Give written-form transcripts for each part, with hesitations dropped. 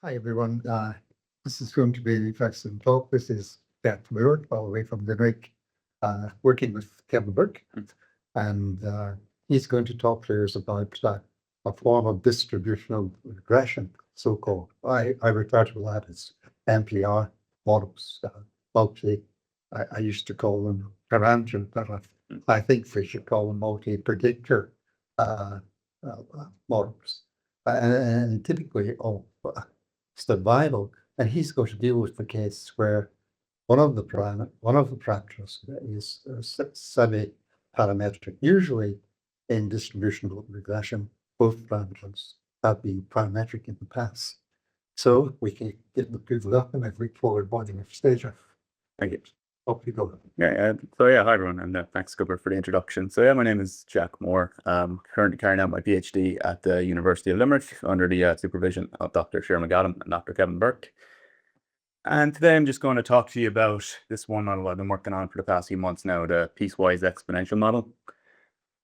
Hi, everyone. This is going to be Jackson Talk. This is Beth Moore, all the way from Limerick, working with Kevin Burke. And he's going to talk to us about a form of distributional regression, so-called. I refer to that as NPR models. Multi, I used to call them parametric, but I think we should call them multi-predictor models. And typically, survival, and he's going to deal with the case where one of the parameters is semi-parametric. Usually, in distributional regression, both parameters have been parametric in the past. So we can get the people up and every forward pointing of stage. Thank you. Hope you go. Hi everyone, and thanks Gompertz for the introduction. My name is Jack Moore. Currently carrying out my PhD at the University of Limerick under the supervision of Dr. Shira McAdam and Dr. Kevin Burke. And today I'm just going to talk to you about this one model I've been working on for the past few months now, the Piecewise Exponential model,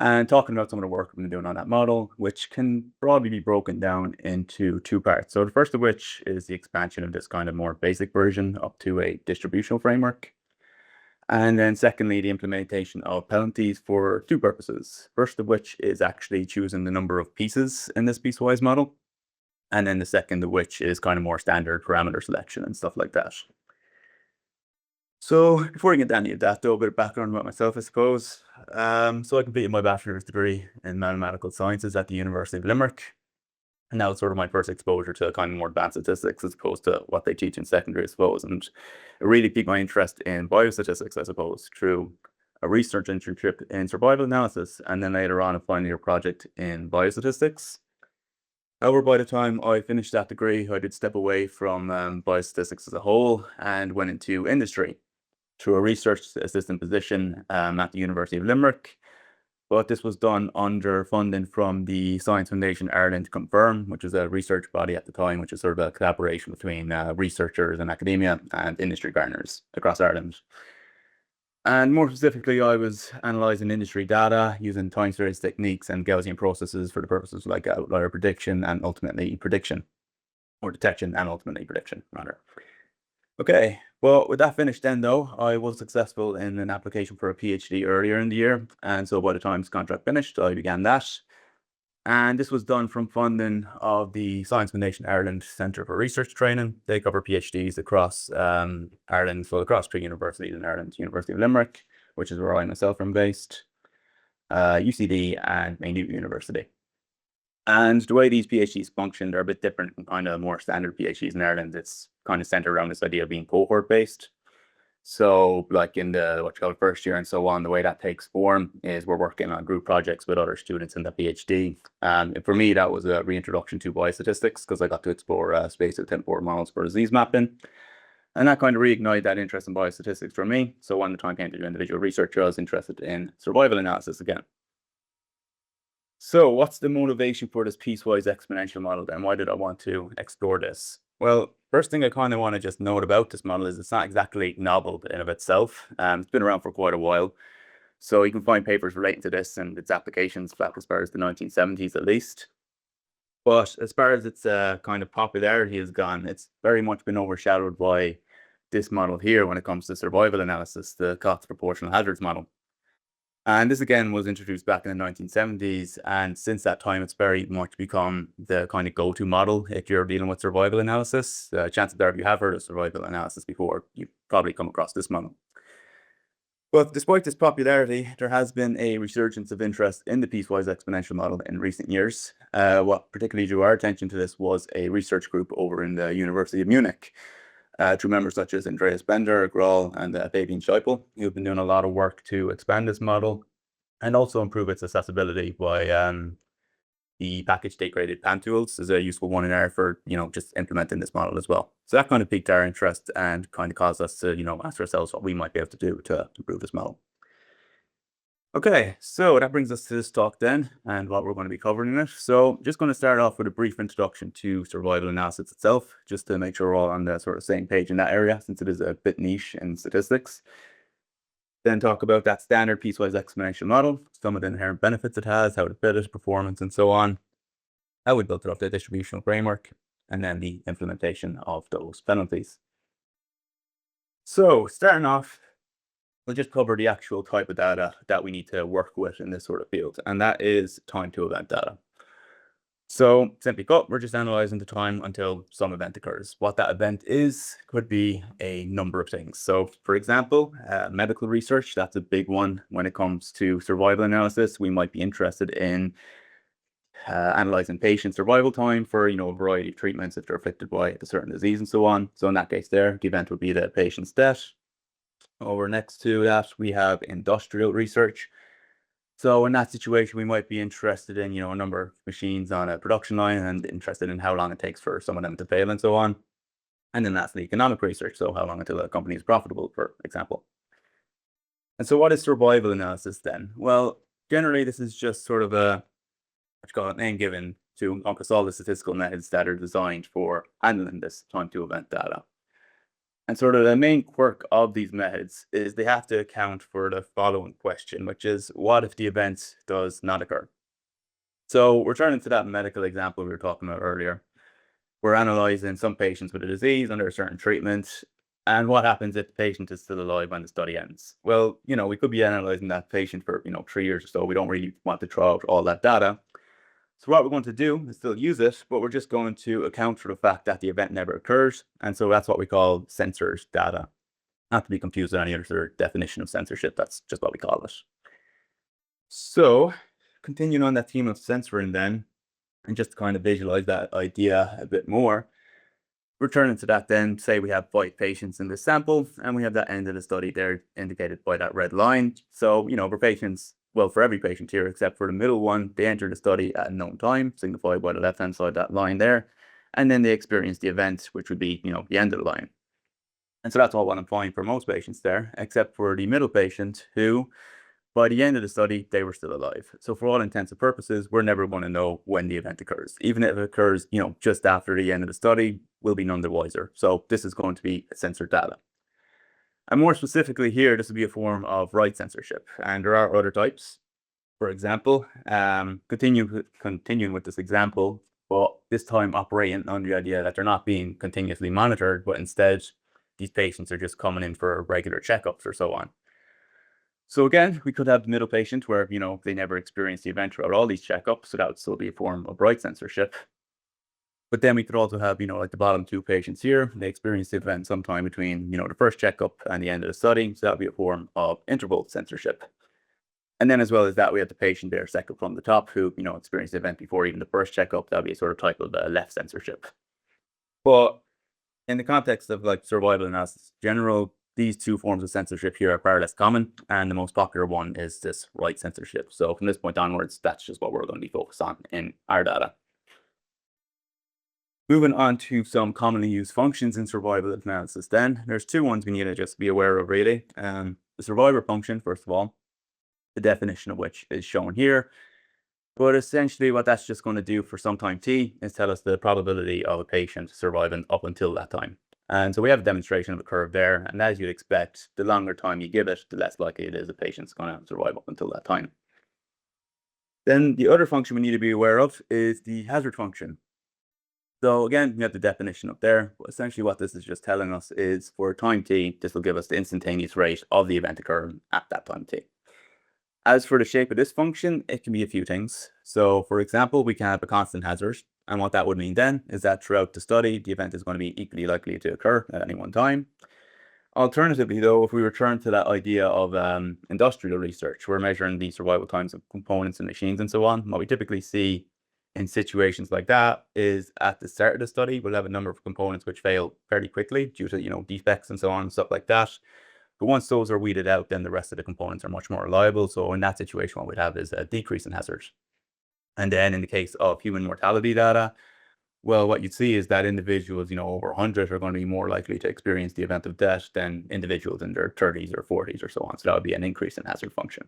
and talking about some of the work I've been doing on that model, which can broadly be broken down into two parts. So the first of which is the expansion of this kind of more basic version up to a distributional framework. And then secondly, the implementation of penalties for two purposes. First of which is actually choosing the number of pieces in this piecewise model. And then the second of which is kind of more standard parameter selection and stuff like that. So before I get down to that, though, a bit of background about myself, I suppose. So I completed my bachelor's degree in mathematical sciences at the University of Limerick. And that was sort of my first exposure to kind of more advanced statistics as opposed to what they teach in secondary, I suppose. And it really piqued my interest in biostatistics, I suppose, through a research internship in survival analysis, and then later on a final year project in biostatistics. However, by the time I finished that degree, I did step away from biostatistics as a whole and went into industry through a research assistant position at the University of Limerick. But this was done under funding from the Science Foundation Ireland Confirm, which is a research body at the time, which is sort of a collaboration between researchers and academia and industry partners across Ireland. And more specifically, I was analysing industry data using time series techniques and Gaussian processes for the purposes like outlier prediction and ultimately prediction, or detection and ultimately prediction, rather. Okay, well, with that finished then, though, I was successful in an application for a PhD earlier in the year. And so by the time this contract finished, I began that. And this was done from funding of the Science Foundation Ireland Centre for Research Training. They cover PhDs across Ireland, so across three universities in Ireland: University of Limerick, which is where I myself am based, UCD, and Maynooth University. And the way these PhDs function, they're a bit different from kind of more standard PhDs in Ireland. It's kind of centered around this idea of being cohort based. So like in the what you call first year and so on, the way that takes form is we're working on group projects with other students in the PhD. And for me, that was a reintroduction to biostatistics because I got to explore spatial temporal models for disease mapping. And that kind of reignited that interest in biostatistics for me. So when the time came to do individual research, I was interested in survival analysis again. So what's the motivation for this piecewise exponential model then? Why did I want to explore this? Well, first thing I kind of want to just note about this model is it's not exactly novel in of itself. It's been around for quite a while. So you can find papers relating to this and its applications back as far as the 1970s at least. But as far as its kind of popularity has gone, it's very much been overshadowed by this model here when it comes to survival analysis, the Cox proportional hazards model. And this again was introduced back in the 1970s, and since that time it's very much become the kind of go-to model if you're dealing with survival analysis. Chances are if you have heard of survival analysis before, you've probably come across this model. But despite this popularity, there has been a resurgence of interest in the piecewise exponential model in recent years. What particularly drew our attention to this was a research group over in the University of Munich, through members such as Andreas Bender, Grahl, and Fabian Scheupel, who have been doing a lot of work to expand this model and also improve its accessibility by the package state-graded PAN tools is a useful one in there for, just implementing this model as well. So that kind of piqued our interest and kind of caused us to, ask ourselves what we might be able to do to improve this model. Okay, so that brings us to this talk then, and what we're going to be covering in it. So just going to start off with a brief introduction to survival analysis itself, just to make sure we're all on the sort of same page in that area, since it is a bit niche in statistics. Then talk about that standard piecewise exponential model, some of the inherent benefits it has, how to fit it, performance, and so on. How we built it up, the distributional framework, and then the implementation of those penalties. So starting off, we'll just cover the actual type of data that we need to work with in this sort of field, and that is time to event data. So simply put, we're just analyzing the time until some event occurs. What that event is could be a number of things. So for example, medical research, that's a big one when it comes to survival analysis. We might be interested in analyzing patient survival time for, a variety of treatments if they're afflicted by a certain disease and so on. So in that case there, the event would be the patient's death. Over next to that, we have industrial research. So in that situation, we might be interested in, a number of machines on a production line and interested in how long it takes for some of them to fail and so on. And then that's the economic research. So how long until a company is profitable, for example. And so what is survival analysis then? Well, generally, this is just sort of a, name given to encompass all the statistical methods that are designed for handling this time to event data. And sort of the main quirk of these methods is they have to account for the following question, which is what if the event does not occur? So returning to that medical example we were talking about earlier, we're analyzing some patients with a disease under a certain treatment. And what happens if the patient is still alive when the study ends? Well, we could be analyzing that patient for, 3 years or so. We don't really want to throw out all that data. So what we're going to do is still use it, but we're just going to account for the fact that the event never occurs. And so that's what we call censored data. Not to be confused with any other definition of censorship. That's just what we call it. So continuing on that theme of censoring then, and just to kind of visualize that idea a bit more, returning to that then, say we have 5 patients in this sample, and we have that end of the study there indicated by that red line. So, for patients, well, for every patient here, except for the middle one, they enter the study at a known time, signified by the left-hand side, that line there. And then they experience the event, which would be, the end of the line. And so that's all well and fine for most patients there, except for the middle patient who, by the end of the study, they were still alive. So for all intents and purposes, we're never going to know when the event occurs. Even if it occurs, just after the end of the study, we'll be none the wiser. So this is going to be censored data. And more specifically here, this would be a form of right censorship. And there are other types. For example, continuing with this example, but this time operating on the idea that they're not being continuously monitored, but instead these patients are just coming in for regular checkups or so on. So again, we could have the middle patient where, they never experienced the event throughout all these checkups. So that would still be a form of right censorship. But then we could also have, like the bottom 2 patients here, they experience the event sometime between, the first checkup and the end of the study. So that would be a form of interval censorship. And then as well as that, we have the patient there second from the top who, experienced the event before even the first checkup. That would be a sort of type of left censorship. But in the context of like survival analysis in general, these 2 forms of censorship here are far less common. And the most popular one is this right censorship. So from this point onwards, that's just what we're going to be focused on in our data. Moving on to some commonly used functions in survival analysis then, there's 2 ones we need to just be aware of really. The survivor function, first of all, the definition of which is shown here. But essentially what that's just going to do for some time t is tell us the probability of a patient surviving up until that time. And so we have a demonstration of a curve there. And as you'd expect, the longer time you give it, the less likely it is a patient's going to survive up until that time. Then the other function we need to be aware of is the hazard function. So again, we have the definition up there. But essentially what this is just telling us is for time t, this will give us the instantaneous rate of the event occurring at that time t. As for the shape of this function, it can be a few things. So for example, we can have a constant hazard. And what that would mean then is that throughout the study, the event is going to be equally likely to occur at any one time. Alternatively, though, if we return to that idea of industrial research, we're measuring the survival times of components and machines and so on. What we typically see in situations like that is at the start of the study, we'll have a number of components which fail fairly quickly due to, defects and so on and stuff like that. But once those are weeded out, then the rest of the components are much more reliable. So in that situation, what we'd have is a decrease in hazard. And then in the case of human mortality data, well, what you'd see is that individuals, over 100 are going to be more likely to experience the event of death than individuals in their 30s or 40s or so on. So that would be an increase in hazard function.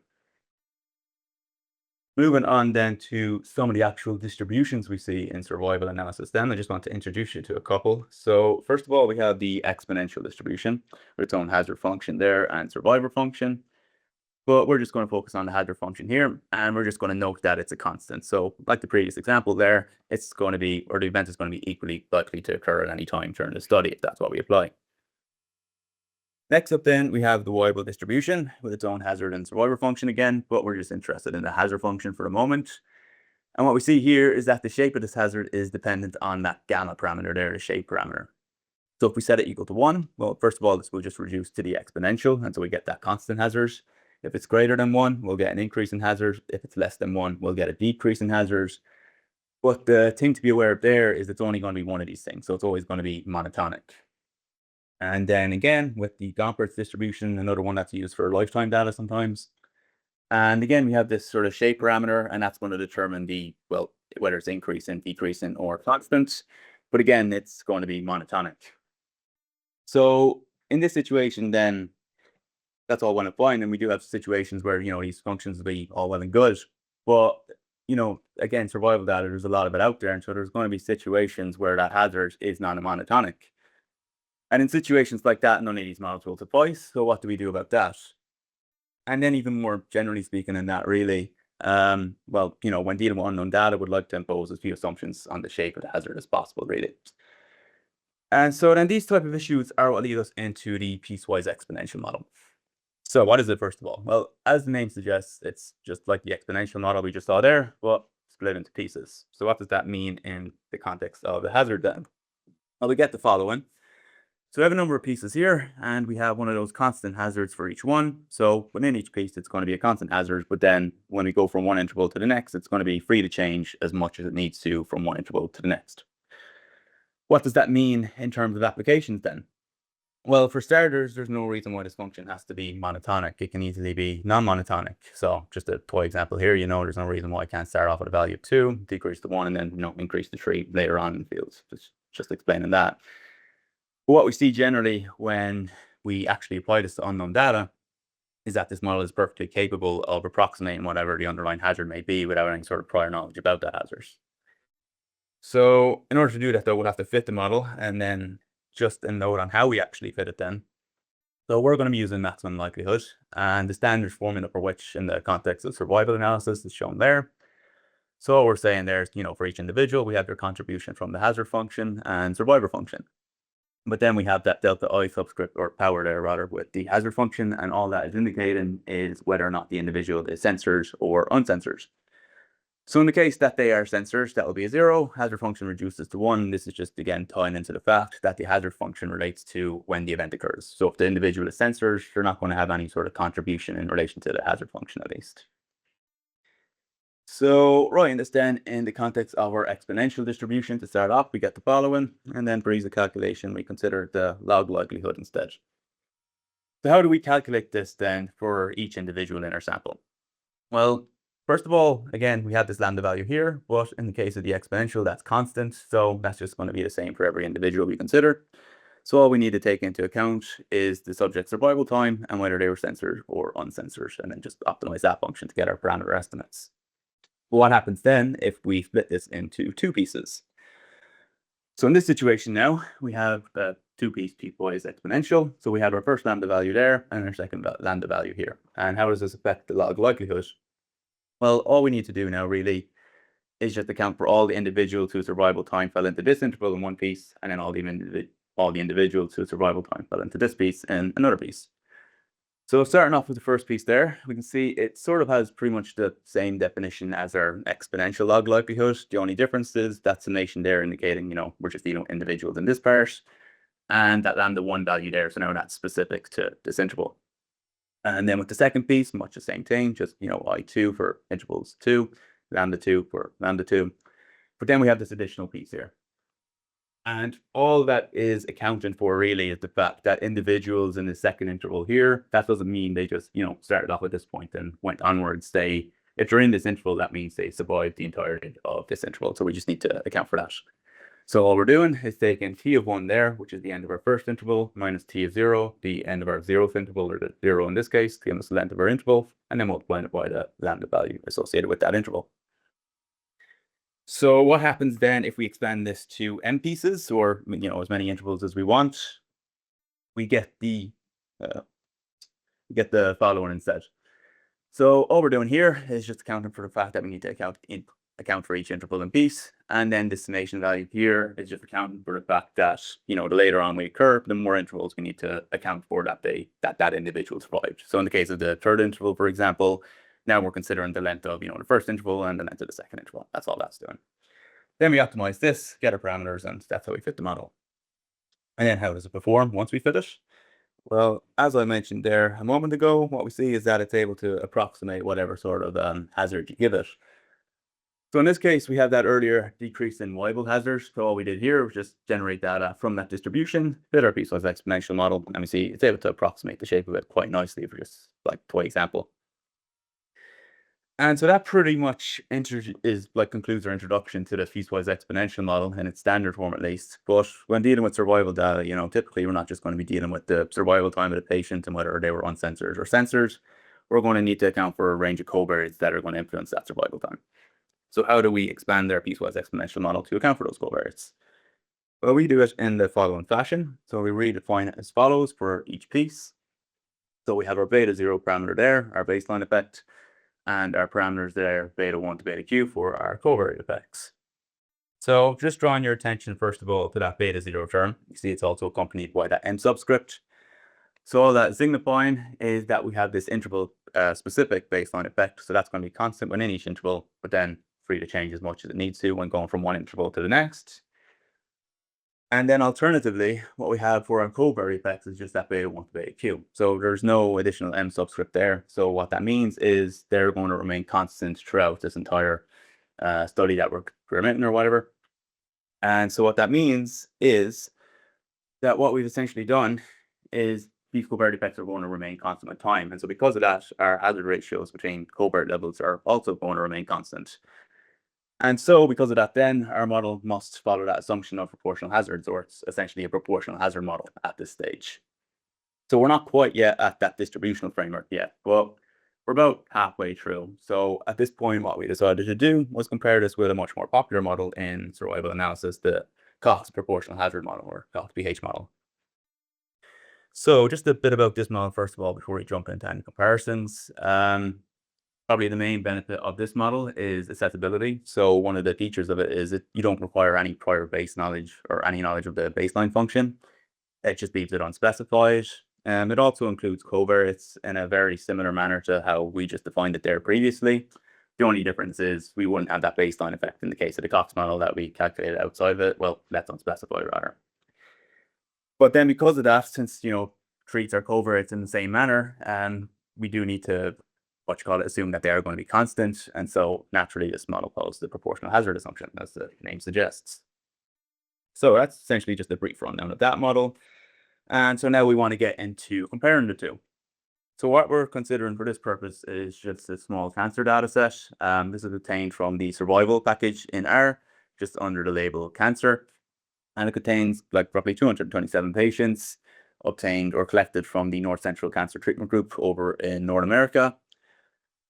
Moving on then to some of the actual distributions we see in survival analysis then, I just want to introduce you to a couple. So first of all, we have the exponential distribution with its own hazard function there and survivor function. But we're just going to focus on the hazard function here, and we're just going to note that it's a constant. So like the previous example there, it's going to be, or the event is going to be equally likely to occur at any time during the study, if that's what we apply. Next up then, we have the Weibull distribution with its own hazard and survivor function again, but we're just interested in the hazard function for the moment. And what we see here is that the shape of this hazard is dependent on that gamma parameter there, the shape parameter. So if we set it equal to 1, well, first of all, this will just reduce to the exponential, and so we get that constant hazard. If it's greater than 1, we'll get an increase in hazard. If it's less than 1, we'll get a decrease in hazard. But the thing to be aware of there is it's only going to be one of these things, so it's always going to be monotonic. And then again, with the Gompertz distribution, another one that's used for lifetime data sometimes. And again, we have this sort of shape parameter, and that's going to determine the, well, whether it's increasing, decreasing, or constant. But again, it's going to be monotonic. So in this situation, then, that's all well and fine. And we do have situations where, these functions will be all well and good. But, again, survival data, there's a lot of it out there. And so there's going to be situations where that hazard is non-monotonic. And in situations like that, none of these models will suffice. So what do we do about that? And then even more generally speaking in that really, when dealing with unknown data, would like to impose as few assumptions on the shape of the hazard as possible, really. And so then these type of issues are what lead us into the piecewise exponential model. So what is it, first of all? Well, as the name suggests, it's just like the exponential model we just saw there, but split into pieces. So what does that mean in the context of the hazard then? Well, we get the following. So we have a number of pieces here, and we have one of those constant hazards for each one. So within each piece, it's going to be a constant hazard, but then when we go from one interval to the next, it's going to be free to change as much as it needs to from one interval to the next. What does that mean in terms of applications then? Well, for starters, there's no reason why this function has to be monotonic. It can easily be non-monotonic. So just a toy example here, there's no reason why I can't start off with a value of 2, decrease to 1, and then, increase to 3 later on in the fields. Just explaining that. But what we see generally when we actually apply this to unknown data is that this model is perfectly capable of approximating whatever the underlying hazard may be without any sort of prior knowledge about the hazard. So in order to do that, though, we'll have to fit the model, and then just a note on how we actually fit it then. So we're going to be using maximum likelihood, and the standard formula for which in the context of survival analysis is shown there. So what we're saying there is, for each individual, we have their contribution from the hazard function and survivor function. But then we have that delta I subscript or power there rather with the hazard function, and all that is indicating is whether or not the individual is censored or uncensored. So in the case that they are censored, that will be a 0. Hazard function reduces to 1. This is just, again, tying into the fact that the hazard function relates to when the event occurs. So if the individual is censored, they're not going to have any sort of contribution in relation to the hazard function, at least. So writing this then in the context of our exponential distribution to start off, we get the following. And then for ease of calculation, we consider the log likelihood instead. So how do we calculate this then for each individual in our sample? Well, first of all, again, we have this lambda value here, but in the case of the exponential, that's constant. So that's just going to be the same for every individual we consider. So all we need to take into account is the subject survival time and whether they were censored or uncensored, and then just optimize that function to get our parameter estimates. But what happens then if we split this into 2 pieces? So in this situation now, we have a 2-piece piecewise exponential. So we have our first lambda value there and our second lambda value here. And how does this affect the log likelihood? Well, all we need to do now really is just account for all the individuals whose survival time fell into this interval in one piece, and then all the individuals whose survival time fell into this piece in another piece. So starting off with the first piece there, we can see it sort of has pretty much the same definition as our exponential log likelihood. The only difference is that summation there indicating, we're just dealing with individuals in this part, and that lambda 1 value there. So now that's specific to this interval. And then with the second piece, much the same thing, just, I2 for intervals 2, lambda 2 for lambda 2. But then we have this additional piece here. And all that is accounting for really is the fact that individuals in the second interval here, that doesn't mean they just, started off at this point and went onwards. If they're in this interval, that means they survived the entirety of this interval. So we just need to account for that. So all we're doing is taking t of 1 there, which is the end of our first interval, minus t of 0, the end of our 0th interval, or the 0 in this case, to give us the length of our interval, and then multiplying it by the lambda value associated with that interval. So what happens then if we expand this to n pieces, or as many intervals as we want? We get the following instead. So all we're doing here is just accounting for the fact that we need to account for each interval in piece, and then the summation value here is just accounting for the fact that, you know, the later on we occur, the more intervals we need to account for that individual survived. So in the case of the third interval, for example, now we're considering the length of, you know, the first interval and the length of the second interval. That's all that's doing. Then we optimize this, get our parameters, and that's how we fit the model. And then how does it perform once we fit it? Well, as I mentioned there a moment ago, what we see is that it's able to approximate whatever sort of hazard you give it. So in this case, we have that earlier decrease in Weibull hazard. So all we did here was just generate data from that distribution, fit our piecewise exponential model, and we see it's able to approximate the shape of it quite nicely for just like toy example. And so that pretty much concludes our introduction to the piecewise exponential model in its standard form, at least. But when dealing with survival data, you know, typically we're not just going to be dealing with the survival time of the patient and whether they were uncensored or censored. We're going to need to account for a range of covariates that are going to influence that survival time. So how do we expand our piecewise exponential model to account for those covariates? Well, we do it in the following fashion. So we redefine it as follows for each piece. So we have our beta 0 parameter there, our baseline effect, and our parameters there, beta 1 to beta q, for our covariate effects. So just drawing your attention, first of all, to that beta 0 term. You see it's also accompanied by that m subscript. So all that signifying is that we have this interval specific baseline effect. So that's going to be constant within each interval, but then free to change as much as it needs to when going from one interval to the next. And then alternatively, what we have for our covariate effects is just that beta 1 to beta q. So there's no additional m subscript there. So what that means is they're going to remain constant throughout this entire study that we're experimenting or whatever. And so what that means is that what we've essentially done is these covariate effects are going to remain constant with time. And so because of that, our hazard ratios between covariate levels are also going to remain constant. And so because of that, then our model must follow that assumption of proportional hazards, or it's essentially a proportional hazard model at this stage. So we're not quite yet at that distributional framework yet, but we're about halfway through. So at this point, what we decided to do was compare this with a much more popular model in survival analysis, the Cox proportional hazard model, or Cox PH model. So just a bit about this model, first of all, before we jump into any comparisons. Probably the main benefit of this model is accessibility. So one of the features of it is that you don't require any prior base knowledge or any knowledge of the baseline function. It just leaves it unspecified. It also includes covariates in a very similar manner to how we just defined it there previously. The only difference is we wouldn't have that baseline effect in the case of the Cox model that we calculated outside of it. Well, that's unspecified rather. But then because of that, since, you know, treats our covariates in the same manner, we do need to assume that they are going to be constant. And so naturally this model follows the proportional hazard assumption, as the name suggests. So that's essentially just a brief rundown of that model. And so now we want to get into comparing the two. So what we're considering for this purpose is just a small cancer data set. This is obtained from the survival package in R, just under the label cancer. And it contains like roughly 227 patients obtained or collected from the North Central Cancer Treatment Group over in North America.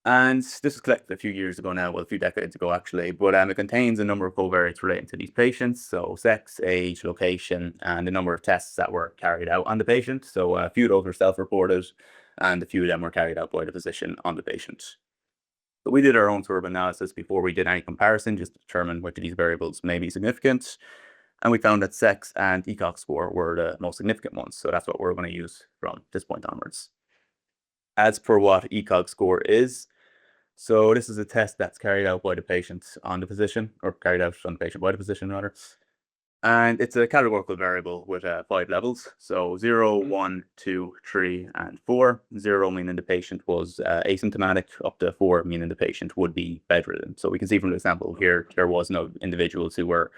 And this was collected a few years ago now, well, a few decades ago actually, but it contains a number of covariates relating to these patients. So sex, age, location, and the number of tests that were carried out on the patient. So a few of those were self-reported, and a few of them were carried out by the physician on the patient. So we did our own sort of analysis before we did any comparison, just to determine which of these variables may be significant. And we found that sex and ECOG score were the most significant ones. So that's what we're going to use from this point onwards. As for what ECOG score is, so this is a test that's carried out by the patient on the physician, or carried out on the patient by the physician rather. And it's a categorical variable with 5 levels. So 0, 1, 2, 3, and 4. 0 meaning the patient was asymptomatic, up to 4 meaning the patient would be bedridden. So we can see from the example here, there was no individuals who were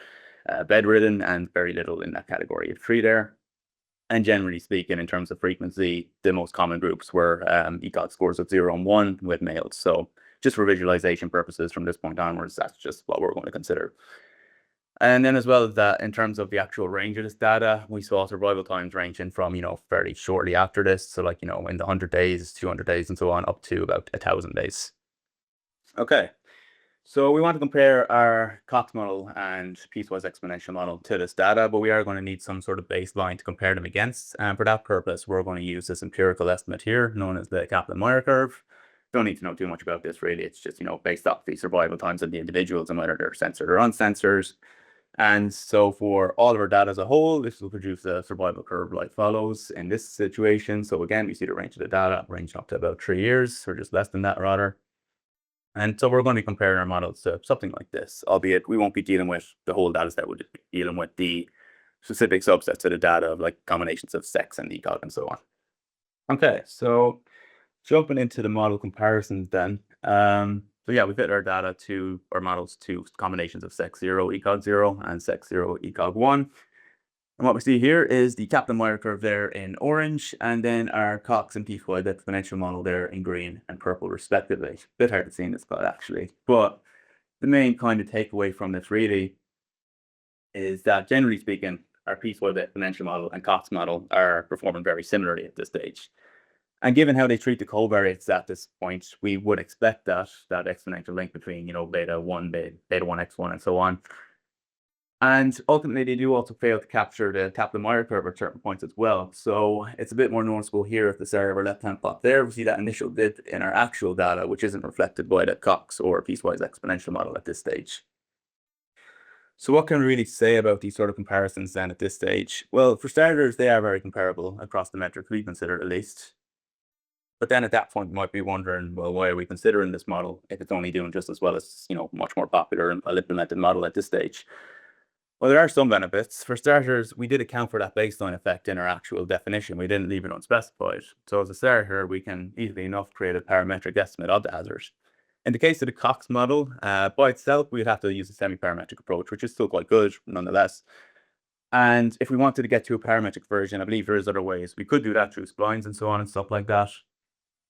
bedridden, and very little in that category of 3 there. And generally speaking, in terms of frequency, the most common groups were ECOG scores of 0 and 1 with males. So just for visualization purposes from this point onwards, that's just what we're going to consider. And then as well as that, in terms of the actual range of this data, we saw survival times ranging from, you know, fairly shortly after this. So like, you know, in the 100 days, 200 days, and so on, up to about 1,000 days. Okay. So we want to compare our Cox model and piecewise exponential model to this data, but we are going to need some sort of baseline to compare them against. And for that purpose, we're going to use this empirical estimate here, known as the Kaplan-Meier curve. don't need to know too much about this really. It's just, based off the survival times of the individuals and whether they're censored or uncensored. And so for all of our data as a whole, this will produce a survival curve like follows in this situation. So again, we see the range of the data ranging up to about 3 years, or just less than that rather. And so we're going to be comparing our models to something like this, albeit we won't be dealing with the whole data set. We'll be dealing with the specific subsets of the data of like combinations of sex and ECOG and so on. Okay, so jumping into the model comparisons then. So yeah, we fit our data to our models to combinations of sex 0, ECOG 0 and sex 0, ECOG 1. And what we see here is the Kaplan-Meier curve there in orange, and then our Cox and Piecewise exponential model there in green and purple respectively. A bit hard to see in this plot actually, but the main kind of takeaway from this really is that generally speaking, our Piecewise exponential model and Cox model are performing very similarly at this stage. And given how they treat the covariates at this point, we would expect that exponential link between, beta 1, beta 1, x1, and so on. And ultimately, they do also fail to capture the Kaplan-Meier curve at certain points as well. So it's a bit more noticeable here at the start of our left-hand plot there. We see that initial dip in our actual data, which isn't reflected by the Cox or Piecewise exponential model at this stage. So what can we really say about these sort of comparisons then at this stage? Well, for starters, they are very comparable across the metrics we consider at least. But then at that point, we might be wondering, well, why are we considering this model if it's only doing just as well as, much more popular and well-implemented model at this stage? Well, there are some benefits. For starters, we did account for that baseline effect in our actual definition. We didn't leave it unspecified. So as a starter, we can easily enough create a parametric estimate of the hazard. In the case of the Cox model, by itself, we'd have to use a semi-parametric approach, which is still quite good nonetheless. And if we wanted to get to a parametric version, I believe there is other ways. We could do that through splines and so on and stuff like that.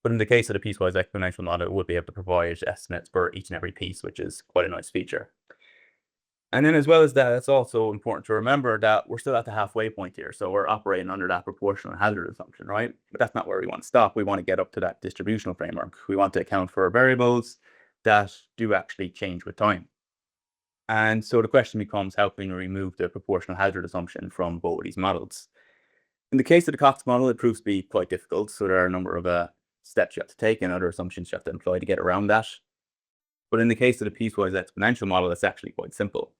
But in the case of the piecewise exponential model, it would be able to provide estimates for each and every piece, which is quite a nice feature. And then as well as that, it's also important to remember that we're still at the halfway point here. So we're operating under that proportional hazard assumption, right? But that's not where we want to stop. We want to get up to that distributional framework. We want to account for variables that do actually change with time. And so the question becomes, how can we remove the proportional hazard assumption from both of these models? In the case of the Cox model, it proves to be quite difficult. So there are a number of steps you have to take and other assumptions you have to employ to get around that. But in the case of the piecewise exponential model, it's actually quite simple.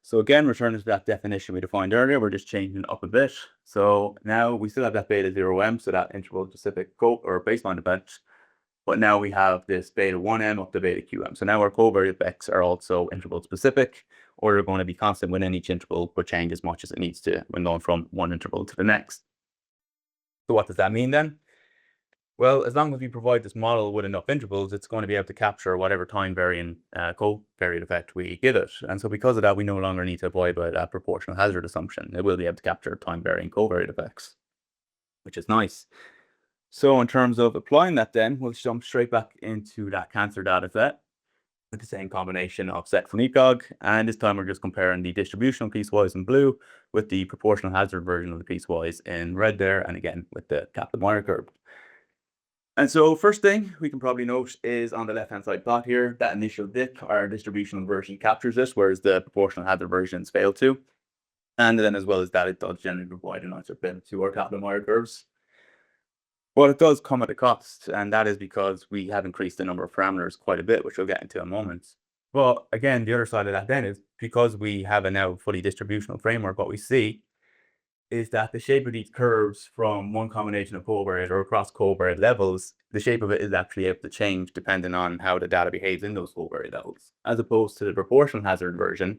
So again, returning to that definition we defined earlier, we're just changing it up a bit. So now we still have that beta 0m, so that interval specific or baseline event. But now we have this beta 1m up to beta qm. So now our covariate effects are also interval specific, or they're going to be constant within each interval, but change as much as it needs to when going from one interval to the next. So what does that mean then? Well, as long as we provide this model with enough intervals, it's going to be able to capture whatever time varying covariate effect we give it. And so because of that, we no longer need to abide by that proportional hazard assumption. It will be able to capture time varying covariate effects, which is nice. So in terms of applying that then, we'll jump straight back into that cancer data set with the same combination of sex and ECOG. And this time we're just comparing the distributional piecewise in blue with the proportional hazard version of the piecewise in red there. And again, with the Kaplan-Meier curve. And so first thing we can probably note is on the left-hand side plot here, that initial dip, our distributional version captures this, whereas the proportional hazard versions fail to. And then as well as that, it does generally provide a nicer bit to our Kaplan-Meier curves. But it does come at a cost, and that is because we have increased the number of parameters quite a bit, which we'll get into in a moment. But again, the other side of that then is because we have a now fully distributional framework, what we see is that the shape of these curves from one combination of covariate or across covariate levels, the shape of it is actually able to change depending on how the data behaves in those covariate levels, as opposed to the proportional hazard version.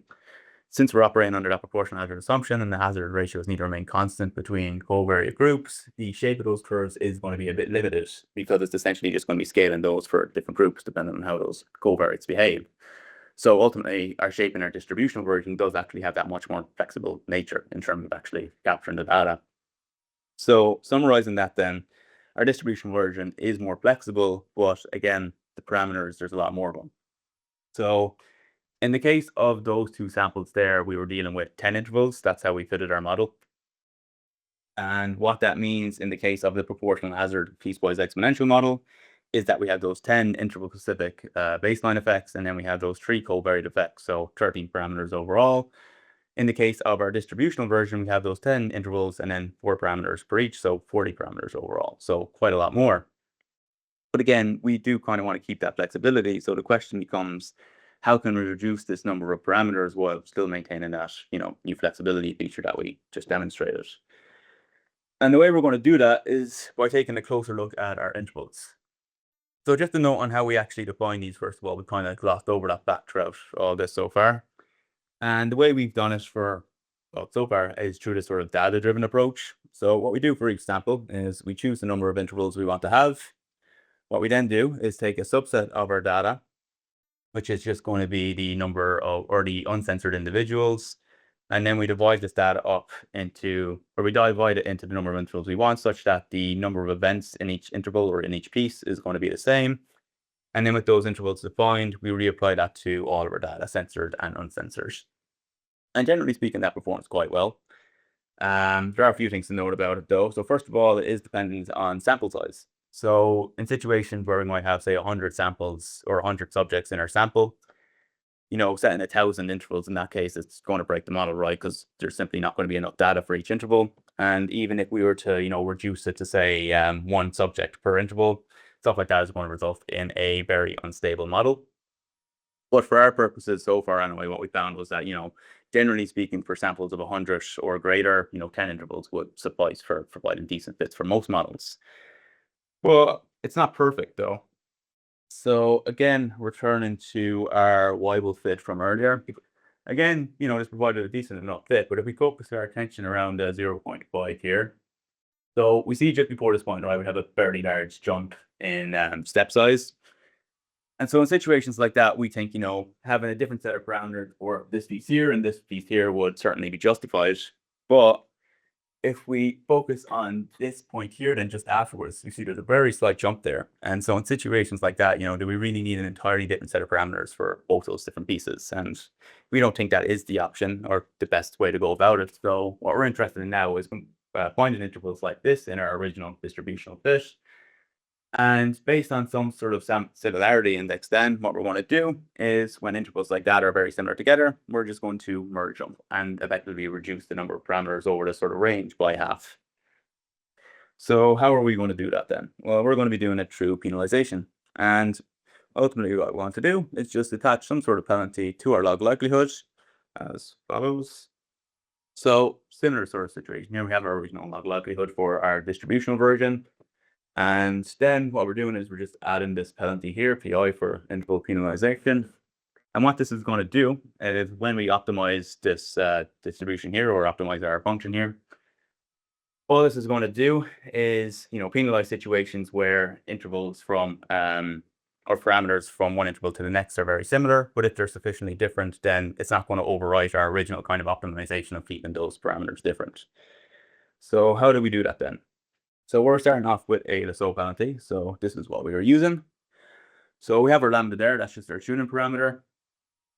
Since we're operating under that proportional hazard assumption and the hazard ratios need to remain constant between covariate groups, the shape of those curves is going to be a bit limited because it's essentially just going to be scaling those for different groups depending on how those covariates behave. So ultimately, our shape in our distributional version does actually have that much more flexible nature in terms of actually capturing the data. So summarizing that then, our distributional version is more flexible, but again, the parameters, there's a lot more of them. So in the case of those two samples there, we were dealing with 10 intervals. That's how we fitted our model. And what that means in the case of the proportional hazard piecewise exponential model is that we have those 10 interval-specific baseline effects, and then we have those 3 covariate effects, so 13 parameters overall. In the case of our distributional version, we have those 10 intervals and then 4 parameters per each, so 40 parameters overall, so quite a lot more. But again, we do kind of want to keep that flexibility. So the question becomes, how can we reduce this number of parameters while still maintaining that, new flexibility feature that we just demonstrated? And the way we're going to do that is by taking a closer look at our intervals. So just a note on how we actually define these, first of all, we've kind of glossed over that back throughout all this so far. And the way we've done it so far is through this sort of data-driven approach. So what we do for each sample is we choose the number of intervals we want to have. What we then do is take a subset of our data, which is just going to be the number of, or the uncensored individuals. And then we divide this data up into, or we divide it into the number of intervals we want, such that the number of events in each interval or in each piece is going to be the same. And then with those intervals defined, we reapply that to all of our data, censored and uncensored. And generally speaking, that performs quite well. There are a few things to note about it though. So first of all, it is dependent on sample size. So in situations where we might have, say, 100 samples or 100 subjects in our sample, setting 1,000 intervals in that case, it's going to break the model, right? Because there's simply not going to be enough data for each interval. And even if we were to, reduce it to, say, one subject per interval, stuff like that is going to result in a very unstable model. But for our purposes so far, anyway, what we found was that, generally speaking, for samples of 100 or greater, 10 intervals would suffice for providing decent fits for most models. Well, it's not perfect though. So again, returning to our Weibull fit from earlier, again, this provided a decent enough fit, but if we focus our attention around 0.5 here, so we see just before this point, right, we have a fairly large jump in step size. And so in situations like that, we think, having a different set of parameters for this piece here and this piece here would certainly be justified. But if we focus on this point here, then just afterwards, you see there's a very slight jump there. And so in situations like that, do we really need an entirely different set of parameters for both those different pieces? And we don't think that is the option or the best way to go about it. So what we're interested in now is finding intervals like this in our original distributional fit. And based on some sort of similarity index, then what we want to do is when intervals like that are very similar together, we're just going to merge them and effectively reduce the number of parameters over this sort of range by half. So how are we going to do that then? Well, we're going to be doing it through penalization. And ultimately what we want to do is just attach some sort of penalty to our log likelihood as follows. So similar sort of situation. Here we have our original log likelihood for our distributional version. And then what we're doing is we're just adding this penalty here, PI for interval penalization. And what this is going to do is when we optimize this distribution here or optimize our function here, all this is going to do is, penalize situations where intervals from or parameters from one interval to the next are very similar. But if they're sufficiently different, then it's not going to overwrite our original kind of optimization of keeping those parameters different. So how do we do that then? So we're starting off with a Lasso penalty. So this is what we are using. So we have our lambda there. That's just our tuning parameter.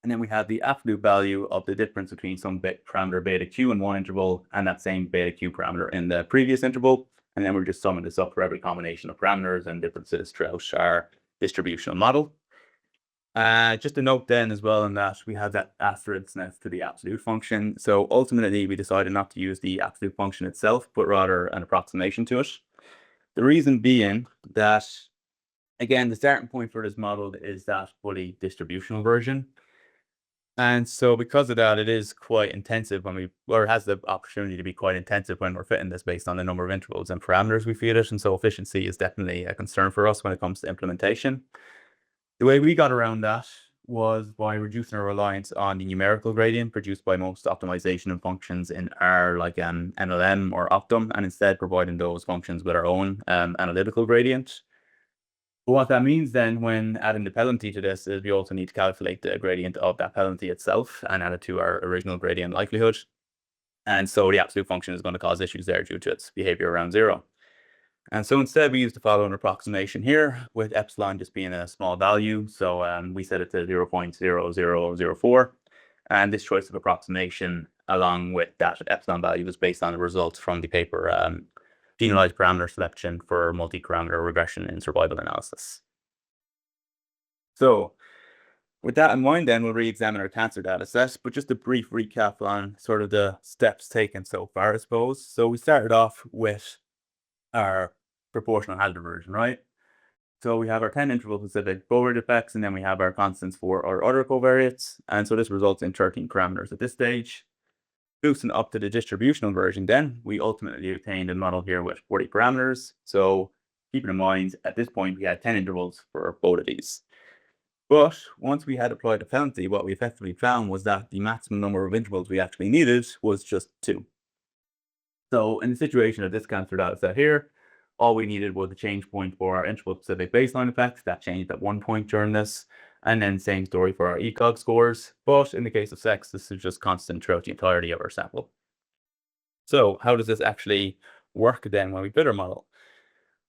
And then we have the absolute value of the difference between some parameter beta q in one interval and that same beta q parameter in the previous interval. And then we're just summing this up for every combination of parameters and differences throughout our distributional model. Just a note then as well in that we have that asterisk next to the absolute function. So ultimately we decided not to use the absolute function itself, but rather an approximation to it. The reason being that, again, the starting point for this model is that fully distributional version. And so because of that, it is quite intensive or it has the opportunity to be quite intensive when we're fitting this based on the number of intervals and parameters we feed it. And so efficiency is definitely a concern for us when it comes to implementation. The way we got around that was by reducing our reliance on the numerical gradient produced by most optimization and functions in R, like NLM or Optum, and instead providing those functions with our own analytical gradient. But what that means then when adding the penalty to this is we also need to calculate the gradient of that penalty itself and add it to our original gradient likelihood. And so the absolute function is going to cause issues there due to its behavior around 0. And so instead we use the following approximation here with epsilon just being a small value. So we set it to 0.0004. And this choice of approximation along with that epsilon value is based on the results from the paper Penalised parameter selection for multi-parameter regression in survival analysis. So with that in mind, then we'll re-examine our cancer data set, but just a brief recap on sort of the steps taken so far, I suppose. So we started off with our proportional hazard version, right? So we have our 10 interval specific covariate effects, and then we have our constants for our other covariates. And so this results in 13 parameters at this stage. Boosting up to the distributional version, then we ultimately obtained a model here with 40 parameters. So keeping in mind, at this point, we had 10 intervals for both of these. But once we had applied the penalty, what we effectively found was that the maximum number of intervals we actually needed was just 2. So in the situation of this cancer data set here, all we needed was a change point for our interval-specific baseline effects. That changed at 1 point during this. And then same story for our ECOG scores. But in the case of sex, this is just constant throughout the entirety of our sample. So how does this actually work then when we fit our model?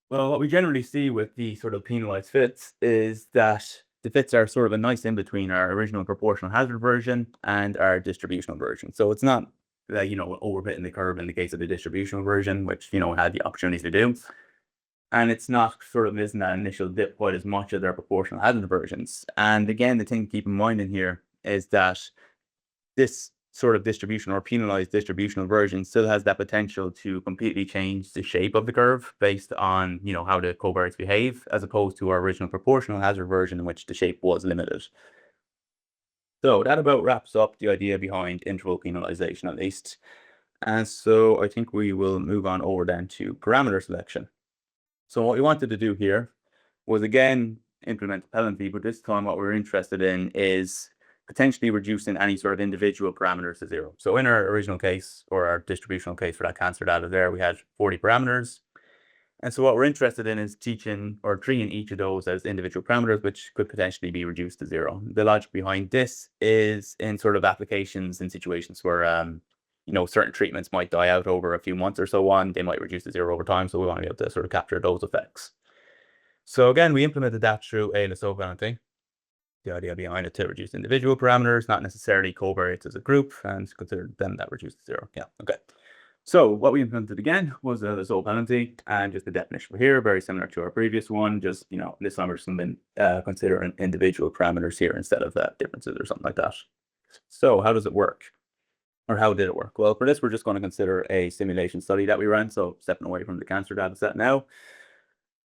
Well, what we generally see with the sort of penalized fits is that the fits are sort of a nice in between our original proportional hazard version and our distributional version. So it's not that, overfitting the curve in the case of the distributional version, which, had the opportunity to do. And it's not sort of missing that initial dip quite as much as their proportional hazard versions. And again, the thing to keep in mind in here is that this sort of distribution or penalized distributional version still has that potential to completely change the shape of the curve based on, how the covariates behave, as opposed to our original proportional hazard version in which the shape was limited. So that about wraps up the idea behind interval penalization, at least. And so I think we will move on over then to parameter selection. So what we wanted to do here was, again, implement the penalty, but this time what we're interested in is potentially reducing any sort of individual parameters to 0. So in our original case, or our distributional case for that cancer data there, we had 40 parameters. And so what we're interested in is teaching or treating each of those as individual parameters, which could potentially be reduced to 0. The logic behind this is in sort of applications in situations where, certain treatments might die out over a few months or so on. They might reduce to 0 over time. So we want to be able to sort of capture those effects. So again, we implemented that through a Lasso penalty. The idea behind it to reduce individual parameters, not necessarily covariates as a group, and consider them that reduced to 0. Yeah, okay. So what we implemented again was the Lasso penalty, and just the definition for here, very similar to our previous one. Just, this time we're just going to consider individual parameters here instead of differences or something like that. So how does it work? Or how did it work? Well, for this, we're just going to consider a simulation study that we ran. So stepping away from the cancer data set now.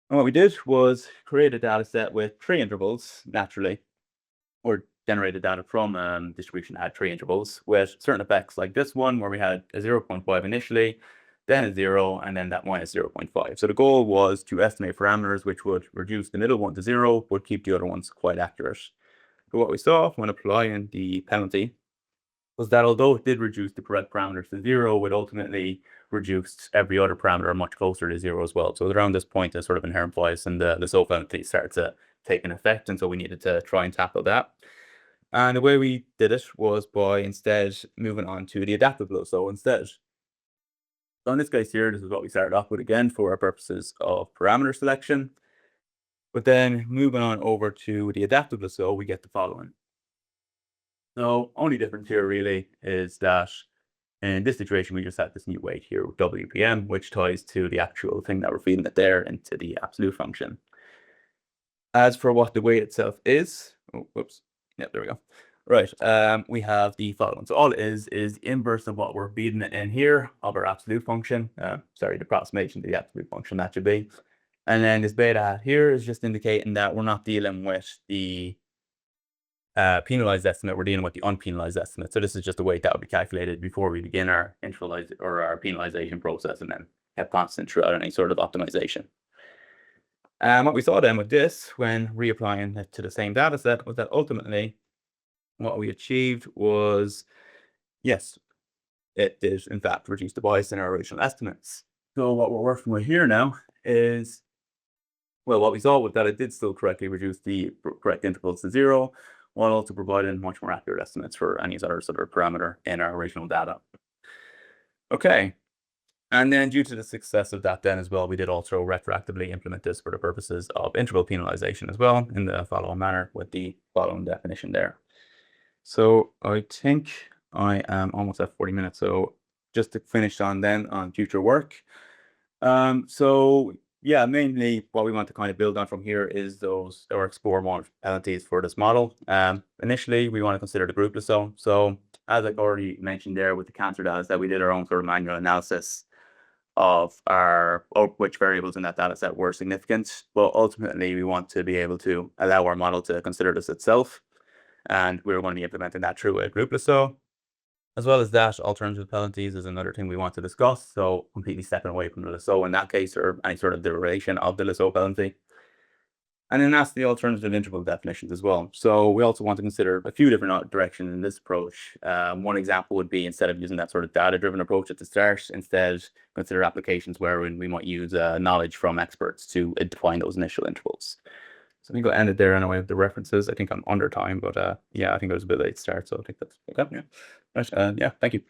And what we did was create a data set with 3 intervals, naturally, or generated data from distribution had 3 intervals with certain effects like this one, where we had a 0.5 initially, then a 0, and then that minus 0.5. So the goal was to estimate parameters which would reduce the middle one to 0, but keep the other ones quite accurate. But what we saw when applying the penalty was that although it did reduce the correct parameters to 0, it ultimately reduced every other parameter much closer to 0 as well. So around this point, a sort of inherent bias in the Lasso penalty started to take an effect, and so we needed to try and tackle that. And the way we did it was by instead moving on to the adaptive Lasso instead. So in this case here, this is what we started off with again for our purposes of parameter selection. But then moving on over to the adaptive Lasso, we get the following. So only difference here really is that in this situation, we just had this new weight here, WPM, which ties to the actual thing that we're feeding it there into the absolute function. As for what the weight itself is, yeah, there we go. Right, we have the following. So all it is the inverse of what we're feeding it in here of our absolute function. Sorry, the approximation to the absolute function, that should be. And then this beta here is just indicating that we're not dealing with the penalized estimate, we're dealing with the unpenalized estimate. So this is just a weight that would be calculated before we begin our intervalization or our penalization process, and then kept constant throughout any sort of optimization. And what we saw then with this, when reapplying it to the same data set, was that ultimately what we achieved was, yes, it did in fact reduce the bias in our original estimates. So what we're working with here now is, well, what we saw was that it did still correctly reduce the correct intervals to 0, while also providing much more accurate estimates for any other sort of parameter in our original data. Okay. And then due to the success of that then as well, we did also retroactively implement this for the purposes of interval penalization as well in the following manner with the following definition there. So I think I am almost at 40 minutes. So just to finish on then on future work. So yeah, mainly what we want to kind of build on from here is those, or explore more penalties for this model. Initially, we want to consider the group Lasso. So as I've already mentioned there with the cancer data, that we did our own sort of manual analysis of which variables in that data set were significant. But ultimately, we want to be able to allow our model to consider this itself. And we're going to be implementing that through a group lasso. As well as that, alternative penalties is another thing we want to discuss. So completely stepping away from the lasso in that case, or any sort of derivation of the lasso penalty. And then that's the alternative interval definitions as well. So we also want to consider a few different directions in this approach. One example would be, instead of using that sort of data-driven approach at the start, instead consider applications wherein we might use knowledge from experts to define those initial intervals. So I think I'll end it there anyway with the references. I think I'm under time, but yeah, I think it was a bit late start, so I think that's okay. Yeah. Right. Yeah, thank you.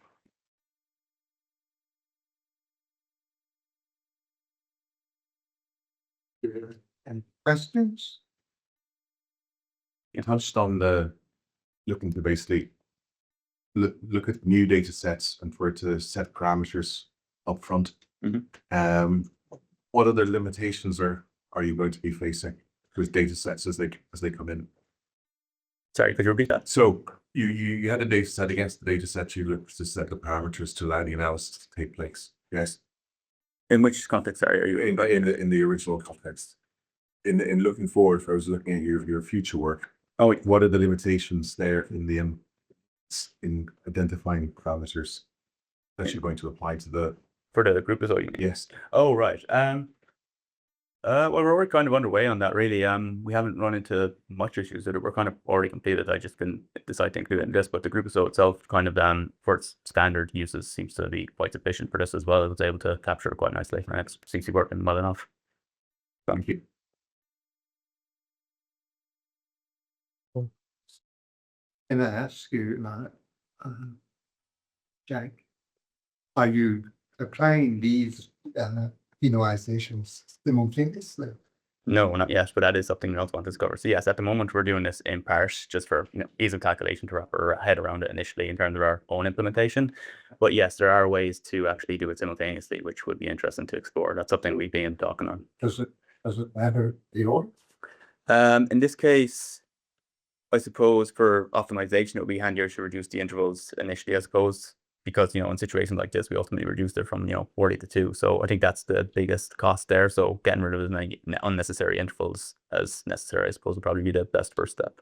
Any questions? You touched on the looking to basically look at new data sets and for it to set parameters up front. What other limitations are you going to be facing with data sets as they come in? Sorry, could you repeat that? So you had a data set. Against the data set, you looked to set the parameters to allow the analysis to take place. Yes. In which context are you in the original context? In looking forward, if I was looking at your future work, what are the limitations there in identifying parameters that you're going to apply to the for the group as well? Yes. Oh, right. Well, we're kind of underway on that, really. We haven't run into much issues that we're kind of already completed. I just couldn't decide to include it in this, but the group itself kind of for its standard uses seems to be quite sufficient for this as well. It was able to capture it quite nicely, and it seems to be working well enough. Thank you. Can I ask you, Jack, are you applying these penalizations simultaneously? No, not yet, but that is something we also want to discover. So yes, at the moment we're doing this in part just for ease of calculation to wrap our head around it initially in terms of our own implementation. But yes, there are ways to actually do it simultaneously, which would be interesting to explore. That's something we've been talking on. Does it matter the order? In this case, I suppose for optimization, it would be handier to reduce the intervals initially, I suppose, because, in situations like this, we ultimately reduced it from, 40 to 2. So I think that's the biggest cost there. So getting rid of as many unnecessary intervals as necessary, I suppose, would probably be the best first step.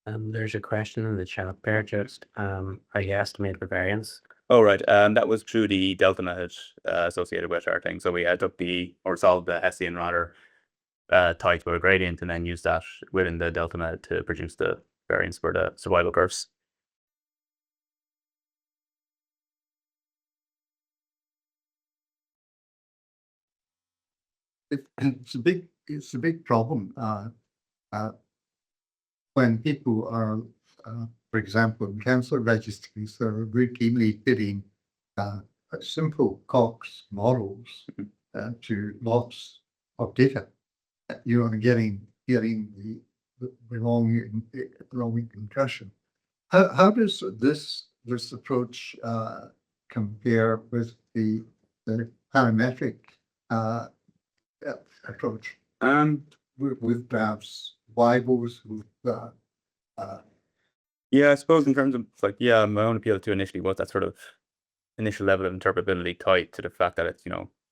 There's a question in the chat there, just how you estimate the variance. Oh, right. That was through the delta method associated with our thing. So we solved the Hessian rather tied to a gradient and then used that within the delta method to produce the variance for the survival curves. It's a big problem when people are, for example, in cancer registries, are routinely fitting simple Cox models to lots of data. You are getting the wrong concussion. How does this approach compare with the parametric approach? With perhaps Weibulls, yeah, I suppose in terms of my own appeal to initially was that sort of initial level of interpretability tied to the fact that it's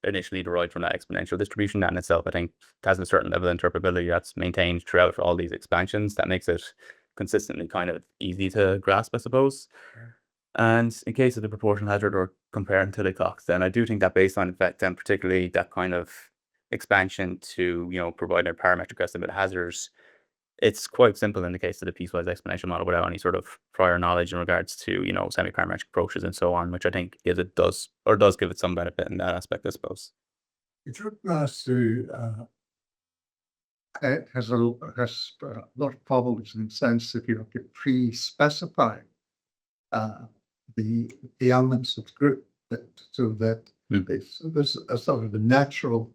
initially derived from that exponential distribution. That in itself, I think, has a certain level of interpretability that's maintained throughout for all these expansions. That makes it consistently kind of easy to grasp, I suppose. And in case of the proportional hazard or comparing to the Cox, then I do think that baseline effect, and particularly that kind of expansion to provide a parametric estimate of hazards, it's quite simple in the case of the piecewise exponential model without any sort of prior knowledge in regards to semi-parametric approaches and so on, which I think does give it some benefit in that aspect, I suppose. It has a lot of problems in the sense if you have to pre-specify the elements of the group so that there's a sort of a natural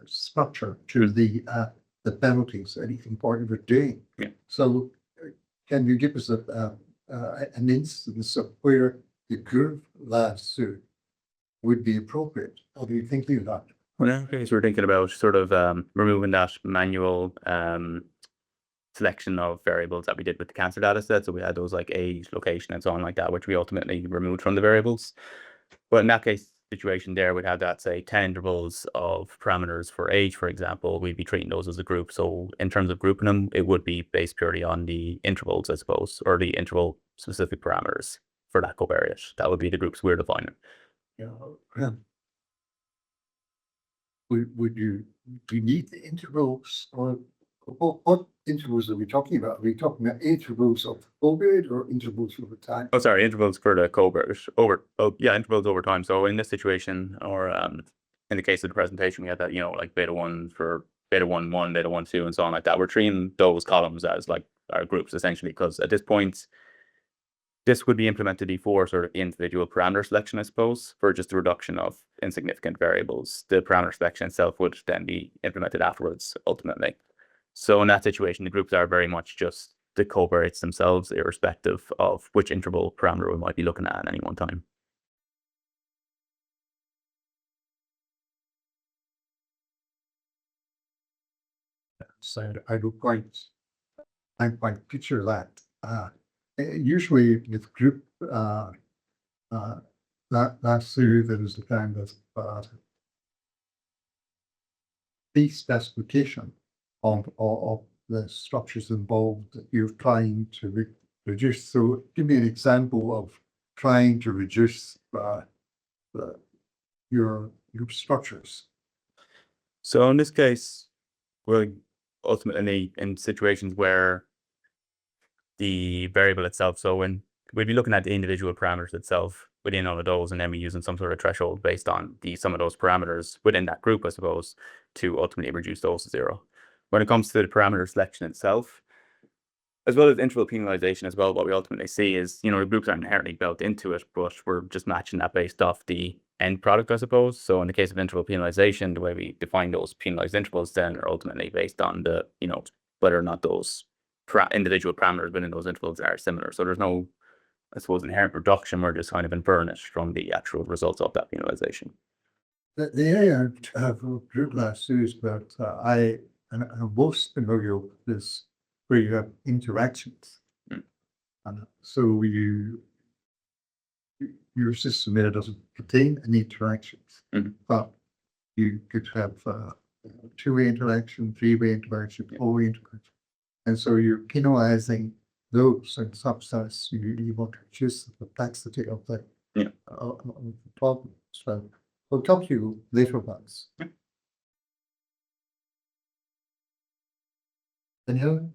structure to the penalties that he's important for doing. Yeah. So can you give us an instance of where the group lasso would be appropriate? What do you think of that? Well, in that case, we're thinking about sort of removing that manual selection of variables that we did with the cancer data set. So we had those like age, location, and so on like that, which we ultimately removed from the variables. But in that case situation there, we'd have that, say, 10 intervals of parameters for age, for example. We'd be treating those as a group. So in terms of grouping them, it would be based purely on the intervals, I suppose, or the interval specific parameters for that covariate. That would be the groups we're defining. Yeah. Would you, do you need the intervals, or what intervals are we talking about? Are we talking about intervals of covariate or intervals over time? Oh, sorry, intervals for the covariate intervals over time. So in this situation, or in the case of the presentation, we had that, like beta 1 for beta 1, 1, beta 1, 2, and so on like that. We're treating those columns as like our groups essentially, because at this point, this would be implemented before sort of individual parameter selection, I suppose, for just the reduction of insignificant variables. The parameter selection itself would then be implemented afterwards, ultimately. So in that situation, the groups are very much just the covariates themselves, irrespective of which interval parameter we might be looking at any one time. So I quite picture that. Usually with group that's through there is a kind of the specification of the structures involved that you're trying to reduce. So give me an example of trying to reduce your group structures. So in this case, we're ultimately in situations where the variable itself, so when we'd be looking at the individual parameters itself within all of those, and then we're using some sort of threshold based on the sum of those parameters within that group, I suppose, to ultimately reduce those to 0. When it comes to the parameter selection itself, as well as interval penalization as well, what we ultimately see is, the groups aren't inherently built into it, but we're just matching that based off the end product, I suppose. So in the case of interval penalization, the way we define those penalized intervals then are ultimately based on the, whether or not those individual parameters within those intervals are similar. So there's no, I suppose, inherent reduction. We're just kind of inferring it from the actual results of that penalization. The area of group last series, but I'm most familiar with this, where you have interactions. And so your system there doesn't contain any interactions, but you could have two-way interaction, three-way interaction, four-way interaction. And so you're penalizing those in some sense. You want to reduce the complexity of the problem. So we'll talk to you later about this. Any other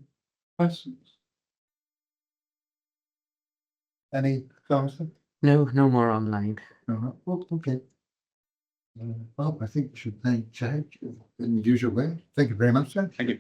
questions? Any comments? No more online. No. Oh, okay. Well, I think we should thank Jack in the usual way. Thank you very much, Jack. Thank you.